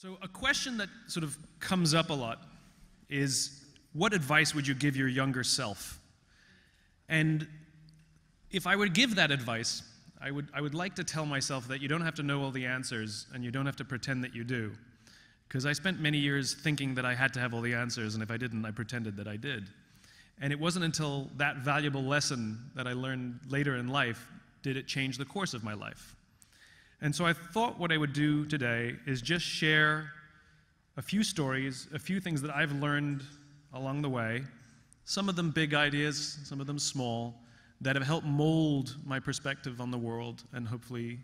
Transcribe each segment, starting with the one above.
So a question that sort of comes up a lot is, what advice would you give your younger self? And if I would give that advice, I would like to tell myself that you don't have to know all the answers and you don't have to pretend that you do. Because I spent many years thinking that I had to have all the answers, and if I didn't, I pretended that I did. And it wasn't until that valuable lesson that I learned later in life did it change the course of my life. And so I thought what I would do today is just share a few stories, a few things that I've learned along the way, some of them big ideas, some of them small, that have helped mold my perspective on the world, and hopefully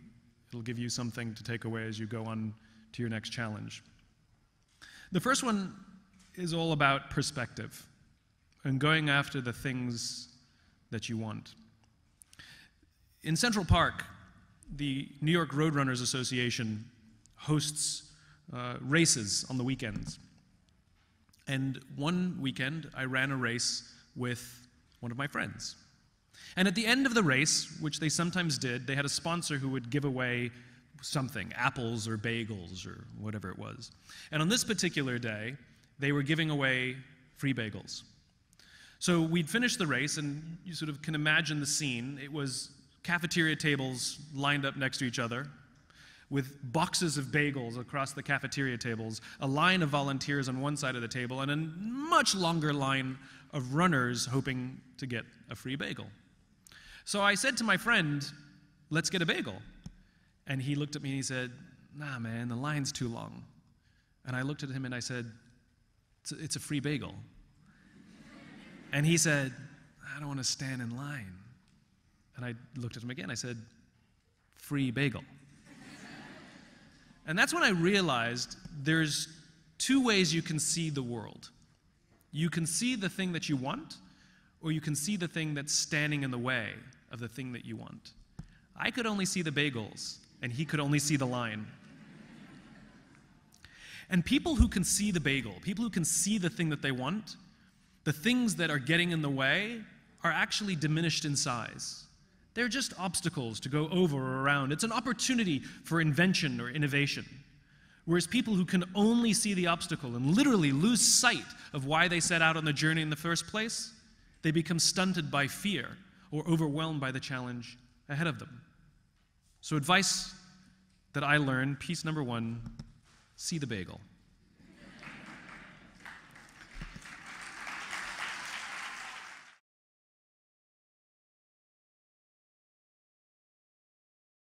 it'll give you something to take away as you go on to your next challenge. The first one is all about perspective and going after the things that you want. In Central Park, the New York Roadrunners Association hosts races on the weekends. And one weekend, I ran a race with one of my friends. And at the end of the race, which they sometimes did, they had a sponsor who would give away something, apples or bagels or whatever it was. And on this particular day, they were giving away free bagels. So we'd finished the race, and you sort of can imagine the scene. It was cafeteria tables lined up next to each other with boxes of bagels across the cafeteria tables, a line of volunteers on one side of the table, and a much longer line of runners hoping to get a free bagel. So I said to my friend, "Let's get a bagel." And he looked at me and he said, "Nah, man, the line's too long." And I looked at him and I said, "It's a free bagel." And he said, "I don't want to stand in line." And I looked at him again. I said, "Free bagel." And that's when I realized there's two ways you can see the world. You can see the thing that you want, or you can see the thing that's standing in the way of the thing that you want. I could only see the bagels, and he could only see the line. And people who can see the bagel, people who can see the thing that they want, the things that are getting in the way are actually diminished in size. They're just obstacles to go over or around. It's an opportunity for invention or innovation. Whereas people who can only see the obstacle and literally lose sight of why they set out on the journey in the first place, they become stunted by fear or overwhelmed by the challenge ahead of them. So advice that I learned, piece number one, see the bagel.